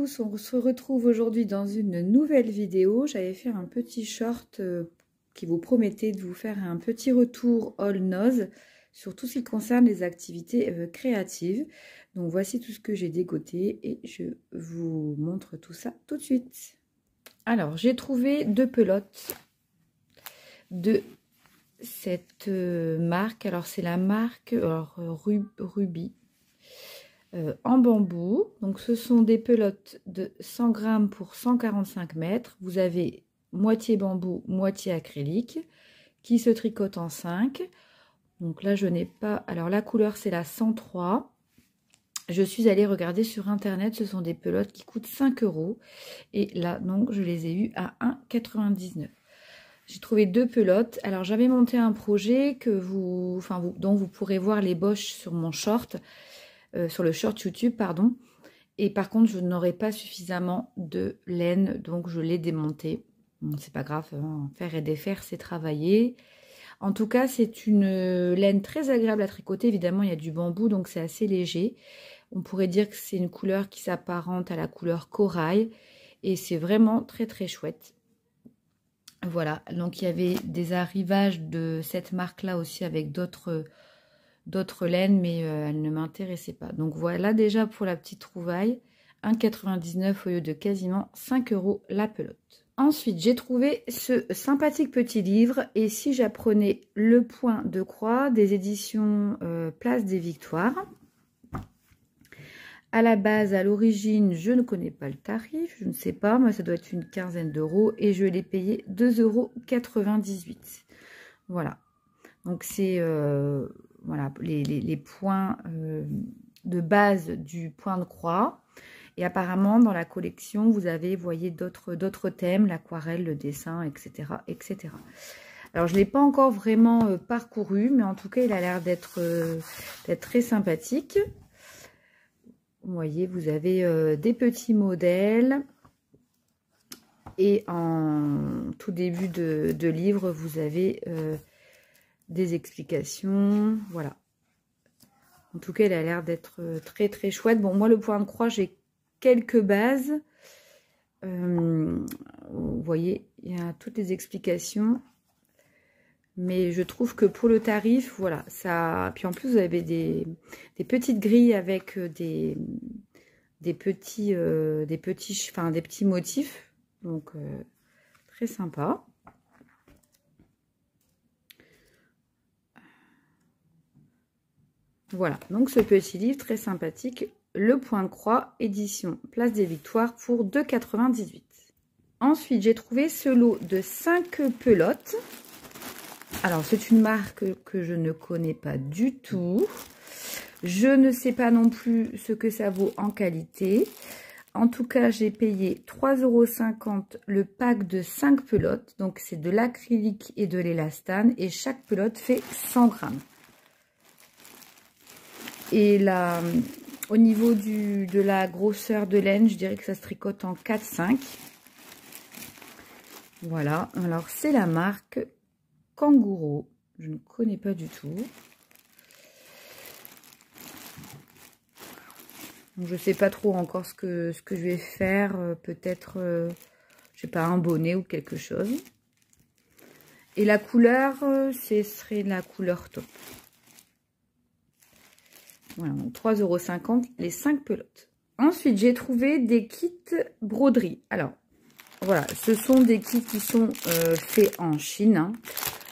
tous, on se retrouve aujourd'hui dans une nouvelle vidéo. J'avais fait un petit short qui vous promettait de vous faire un petit retour all nose sur tout ce qui concerne les activités créatives. Donc voici tout ce que j'ai dégoté et je vous montre tout ça tout de suite. Alors j'ai trouvé deux pelotes de cette marque. Alors c'est la marque Ruby. En bambou, donc ce sont des pelotes de 100 grammes pour 145 mètres. Vous avez moitié bambou, moitié acrylique qui se tricote en 5. Donc là je n'ai pas, alors la couleur c'est la 103. Je suis allée regarder sur internet, ce sont des pelotes qui coûtent 5 € et là donc je les ai eues à 1,99 €. J'ai trouvé deux pelotes. Alors j'avais monté un projet dont vous pourrez voir les boches sur mon short. Sur le short YouTube, pardon. Et par contre, je n'aurais pas suffisamment de laine, donc je l'ai démonté. Bon, c'est pas grave, hein, faire et défaire, c'est travailler. En tout cas, c'est une laine très agréable à tricoter. Évidemment, il y a du bambou, donc c'est assez léger. On pourrait dire que c'est une couleur qui s'apparente à la couleur corail. Et c'est vraiment très très chouette. Voilà, donc il y avait des arrivages de cette marque-là aussi avec d'autres laines, mais elles ne m'intéressaient pas. Donc voilà déjà pour la petite trouvaille, 1,99 € au lieu de quasiment 5 € la pelote. Ensuite, j'ai trouvé ce sympathique petit livre, et si j'apprenais le point de croix des éditions Place des Victoires. À la base, à l'origine, je ne connais pas le tarif, je ne sais pas, moi ça doit être une quinzaine d'euros, et je l'ai payé 2,98 €. Voilà, donc c'est voilà, les points de base du point de croix. Et apparemment, dans la collection, vous avez, voyez, d'autres thèmes, l'aquarelle, le dessin, etc., etc. Alors, je ne l'ai pas encore vraiment parcouru, mais en tout cas, il a l'air d'être très sympathique. Vous voyez, vous avez des petits modèles. Et en tout début de livre, vous avez des explications, voilà. En tout cas, il a l'air d'être très très chouette. Bon, moi le point de croix, j'ai quelques bases. Vous voyez, il y a toutes les explications. Mais je trouve que pour le tarif, voilà, ça. Puis en plus, vous avez des petites grilles avec des petits motifs. Donc très sympa. Voilà, donc ce petit livre très sympathique, Le Point de Croix, édition Place des Victoires pour 2,98 €. Ensuite, j'ai trouvé ce lot de 5 pelotes. Alors, c'est une marque que je ne connais pas du tout. Je ne sais pas non plus ce que ça vaut en qualité. En tout cas, j'ai payé 3,50 € le pack de 5 pelotes. Donc, c'est de l'acrylique et de l'élastane. Et chaque pelote fait 100 grammes. Et là, au niveau de la grosseur de laine, je dirais que ça se tricote en 4-5. Voilà, alors c'est la marque Kangourou. Je ne connais pas du tout. Donc, je ne sais pas trop encore ce que je vais faire. Peut-être, je sais pas, un bonnet ou quelque chose. Et la couleur, ce serait la couleur taupe. Voilà, donc 3,50 € les 5 pelotes. Ensuite, j'ai trouvé des kits broderie. Alors, voilà, ce sont des kits qui sont faits en Chine. Hein.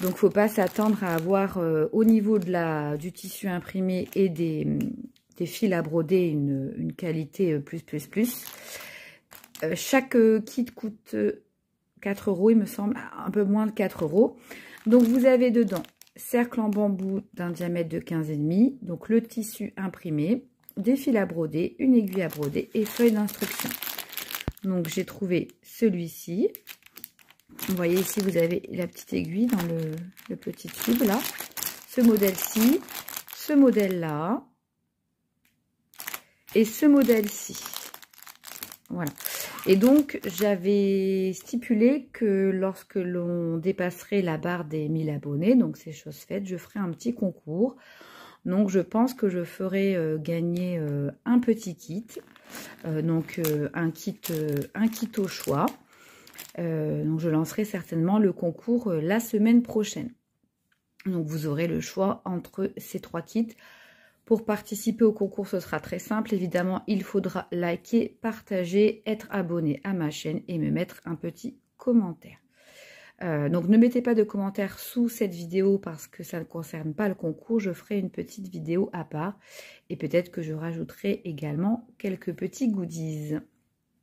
Donc, il ne faut pas s'attendre à avoir au niveau du tissu imprimé et des fils à broder une qualité plus. Chaque kit coûte 4 €, il me semble, un peu moins de 4 €. Donc, vous avez dedans cercle en bambou d'un diamètre de 15,5, donc le tissu imprimé, des fils à broder, une aiguille à broder et feuille d'instruction. Donc j'ai trouvé celui-ci. Vous voyez ici, vous avez la petite aiguille dans le petit tube là. Ce modèle-ci, ce modèle-là et ce modèle-ci. Voilà. Et donc, j'avais stipulé que lorsque l'on dépasserait la barre des 1000 abonnés, donc c'est chose faite, je ferai un petit concours. Donc, je pense que je ferai gagner un petit kit. Donc un kit au choix. Donc je lancerai certainement le concours la semaine prochaine. Donc vous aurez le choix entre ces 3 kits. Pour participer au concours, ce sera très simple. Évidemment, il faudra liker, partager, être abonné à ma chaîne et me mettre un petit commentaire. Donc ne mettez pas de commentaires sous cette vidéo parce que ça ne concerne pas le concours. Je ferai une petite vidéo à part et peut-être que je rajouterai également quelques petits goodies.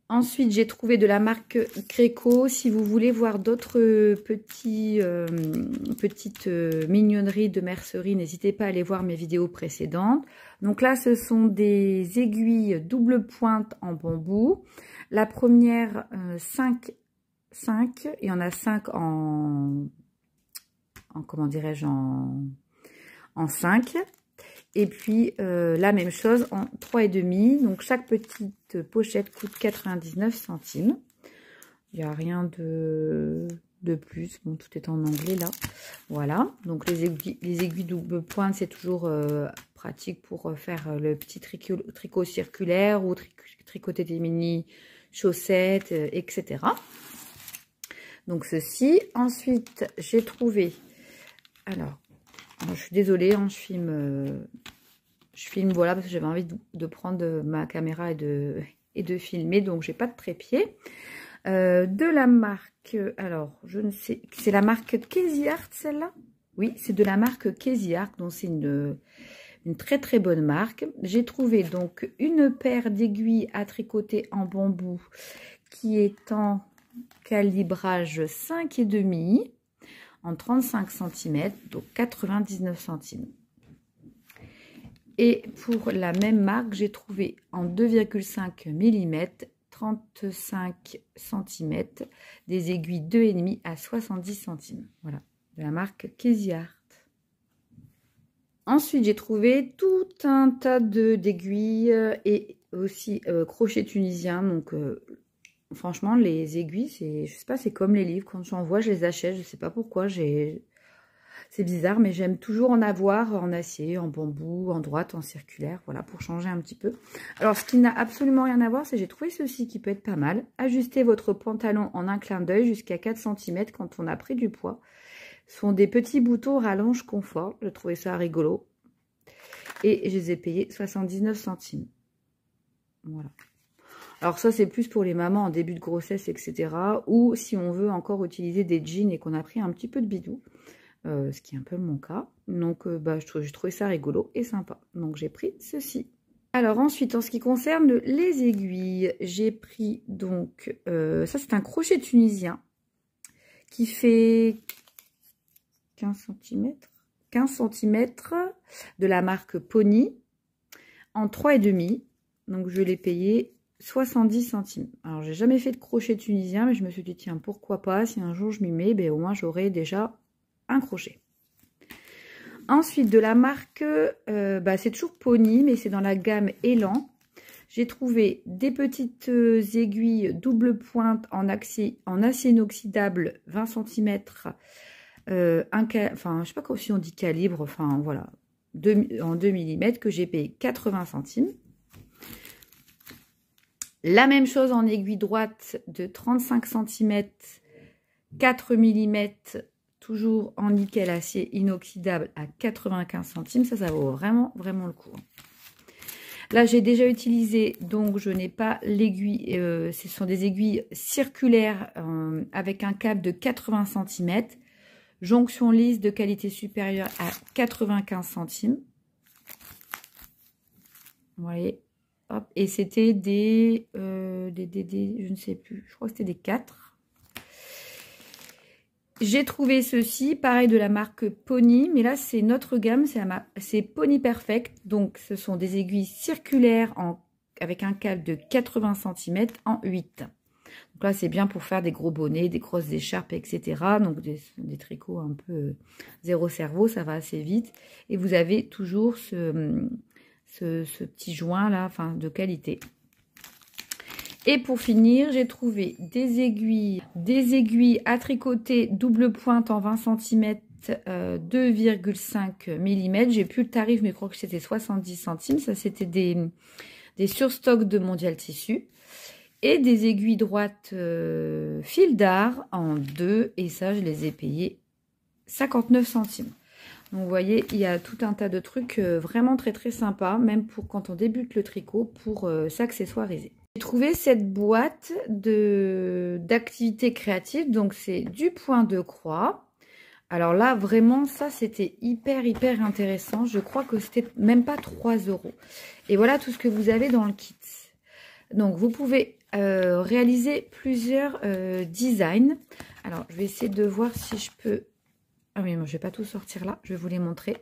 Ensuite, j'ai trouvé de la marque Greco. Si vous voulez voir d'autres petites mignonneries de mercerie, n'hésitez pas à aller voir mes vidéos précédentes. Donc là, ce sont des aiguilles double pointe en bambou. La première, 5, il y en a 5 comment dirais-je, en 5. Et puis la même chose en 3,5. Donc chaque petite pochette coûte 99 centimes. Il n'y a rien de plus. Bon, tout est en anglais là. Voilà. Donc les aiguilles double pointe, c'est toujours pratique pour faire le petit tricot circulaire ou tricoter des mini chaussettes, etc. Donc ceci. Ensuite, j'ai trouvé... Alors, je suis désolée, hein, je filme voilà, parce que j'avais envie de prendre ma caméra et de filmer, donc j'ai pas de trépied. De la marque, alors, je ne sais, c'est la marque Casey Art, celle-là? Oui, c'est de la marque Casey Art, donc c'est une très très bonne marque. J'ai trouvé donc une paire d'aiguilles à tricoter en bambou qui est en calibrage 5,5 en 35 cm, donc 99 centimes. Et pour la même marque, j'ai trouvé en 2,5 mm, 35 cm, des aiguilles 2,5 à 70 centimes. Voilà, de la marque Casey Art. Ensuite, j'ai trouvé tout un tas d'aiguilles et aussi crochet tunisien. Donc, franchement, les aiguilles, je sais pas, c'est comme les livres. Quand j'en vois, je les achète. Je sais pas pourquoi. C'est bizarre, mais j'aime toujours en avoir en acier, en bambou, en droite, en circulaire. Voilà, pour changer un petit peu. Alors, ce qui n'a absolument rien à voir, c'est que j'ai trouvé ceci qui peut être pas mal. Ajustez votre pantalon en un clin d'œil jusqu'à 4 cm quand on a pris du poids. Ce sont des petits boutons rallonge confort. Je trouvais ça rigolo. Et je les ai payés 79 centimes. Voilà. Alors ça, c'est plus pour les mamans en début de grossesse, etc. Ou si on veut encore utiliser des jeans et qu'on a pris un petit peu de bidou. Ce qui est un peu mon cas. Donc, j'ai trouvé ça rigolo et sympa. Donc, j'ai pris ceci. Alors ensuite, en ce qui concerne les aiguilles, j'ai pris donc... ça, c'est un crochet tunisien qui fait 15 cm. 15 cm de la marque Pony en 3,5. Donc, je l'ai payé 70 centimes. Alors, j'ai jamais fait de crochet tunisien, mais je me suis dit, tiens, pourquoi pas, si un jour je m'y mets, ben, au moins j'aurai déjà un crochet. Ensuite, de la marque, c'est toujours Pony, mais c'est dans la gamme Élan. J'ai trouvé des petites aiguilles double pointe en acier inoxydable 20 cm. Enfin, je sais pas si on dit calibre, enfin voilà, en 2 mm que j'ai payé 80 centimes. La même chose en aiguille droite de 35 cm, 4 mm, toujours en nickel acier inoxydable à 95 centimes. Ça vaut vraiment, vraiment le coup. Là, j'ai déjà utilisé, donc je n'ai pas l'aiguille. Ce sont des aiguilles circulaires avec un câble de 80 cm. Jonction lisse de qualité supérieure à 95 centimes. Vous voyez. Hop. Et c'était des, je ne sais plus, je crois que c'était des 4. J'ai trouvé ceci, pareil de la marque Pony, mais là c'est notre gamme, c'est Pony Perfect. Donc ce sont des aiguilles circulaires avec un câble de 80 cm en 8. Donc là c'est bien pour faire des gros bonnets, des grosses écharpes, etc. Donc des tricots un peu zéro cerveau, ça va assez vite. Et vous avez toujours ce petit joint là, enfin de qualité. Et pour finir, j'ai trouvé des aiguilles à tricoter double pointe en 20 cm, 2,5 mm. J'ai plus le tarif, mais je crois que c'était 70 centimes. Ça, c'était des des surstocks de Mondial Tissu et des aiguilles droites fil d'art en 2. Et ça, je les ai payés 59 centimes. Donc, vous voyez, il y a tout un tas de trucs vraiment très très sympas, même pour quand on débute le tricot, pour s'accessoiriser. J'ai trouvé cette boîte d'activités créatives, donc c'est du point de croix. Alors là, vraiment, ça, c'était hyper intéressant. Je crois que c'était même pas 3 €. Et voilà tout ce que vous avez dans le kit. Donc, vous pouvez réaliser plusieurs designs. Alors, je vais essayer de voir si je peux... Ah oui, moi, je ne vais pas tout sortir là. Je vais vous les montrer.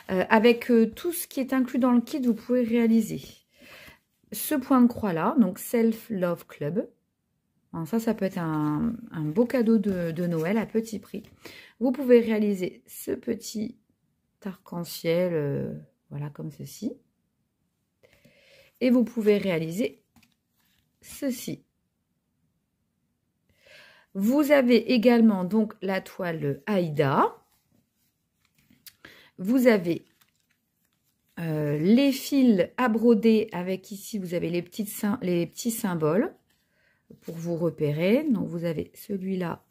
Avec tout ce qui est inclus dans le kit, vous pouvez réaliser ce point de croix là. Donc, Self Love Club. Alors ça peut être un beau cadeau de Noël à petit prix. Vous pouvez réaliser ce petit arc-en-ciel, voilà, comme ceci. Et vous pouvez réaliser ceci. Vous avez également donc la toile Aïda. Vous avez les fils à broder avec ici, vous avez les petits symboles pour vous repérer. Donc, vous avez celui-là,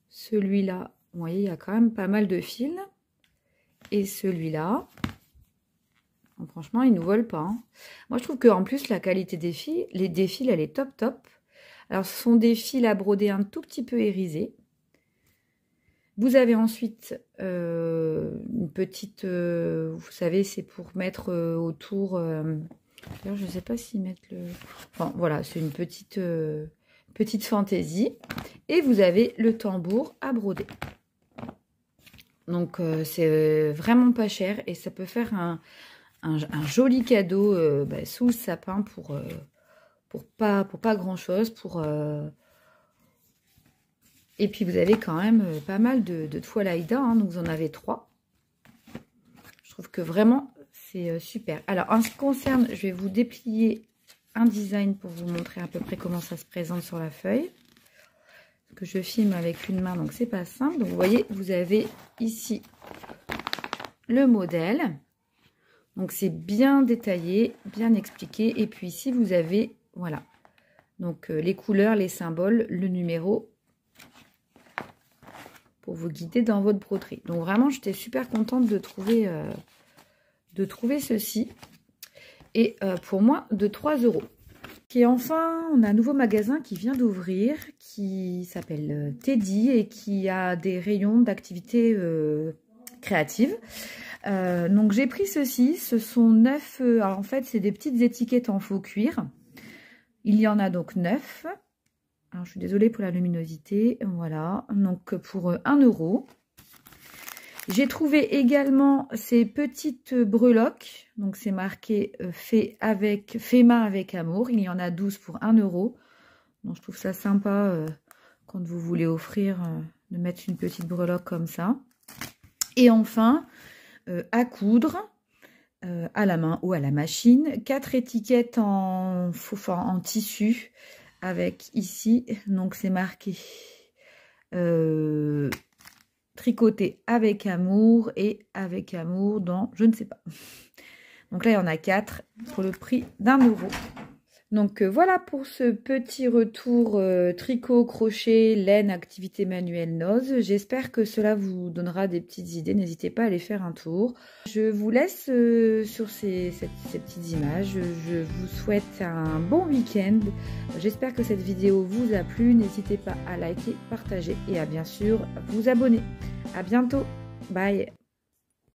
celui-là. Vous voyez, il y a quand même pas mal de fils. Et celui-là. Franchement, ils ne nous volent pas. Hein. Moi, je trouve qu'en plus, la qualité des fils, elle est top. Alors, ce sont des fils à broder un tout petit peu irisés. Vous avez ensuite une petite... vous savez, c'est pour mettre autour... D'ailleurs, je ne sais pas s'ils mettent le... Enfin, voilà, c'est une petite fantaisie. Et vous avez le tambour à broder. Donc, c'est vraiment pas cher. Et ça peut faire un joli cadeau sous le sapin pour pas grand-chose. Et puis, vous avez quand même pas mal de toiles Aïda. Hein, donc, vous en avez 3. Je trouve que vraiment... c'est super. Alors, en ce qui concerne, je vais vous déplier un design pour vous montrer à peu près comment ça se présente sur la feuille. Que je filme avec une main, donc c'est pas simple. Donc, vous voyez, vous avez ici le modèle. Donc, c'est bien détaillé, bien expliqué. Et puis ici, vous avez, voilà, donc les couleurs, les symboles, le numéro pour vous guider dans votre broderie. Donc, vraiment, j'étais super contente de trouver ceci. Et pour moi, de 3 €. Et enfin, on a un nouveau magasin qui vient d'ouvrir, qui s'appelle Teddy et qui a des rayons d'activités créatives. Donc, j'ai pris ceci. Ce sont 9... alors, en fait, c'est des petites étiquettes en faux cuir. Il y en a donc 9. Alors, je suis désolée pour la luminosité. Voilà. Donc, pour 1 €. J'ai trouvé également ces petites breloques. Donc, c'est marqué fait main avec amour. Il y en a 12 pour 1 €. Donc, je trouve ça sympa quand vous voulez offrir de mettre une petite breloque comme ça. Et enfin, à coudre à la main ou à la machine. 4 étiquettes en tissu avec ici. Donc, c'est marqué... tricoter avec amour et avec amour dans je ne sais pas. Donc là, il y en a 4 pour le prix d'1 €. Donc voilà pour ce petit retour tricot, crochet, laine, activité manuelle Noz. J'espère que cela vous donnera des petites idées. N'hésitez pas à aller faire un tour. Je vous laisse sur ces petites images. Je vous souhaite un bon week-end. J'espère que cette vidéo vous a plu. N'hésitez pas à liker, partager et à bien sûr vous abonner. À bientôt. Bye.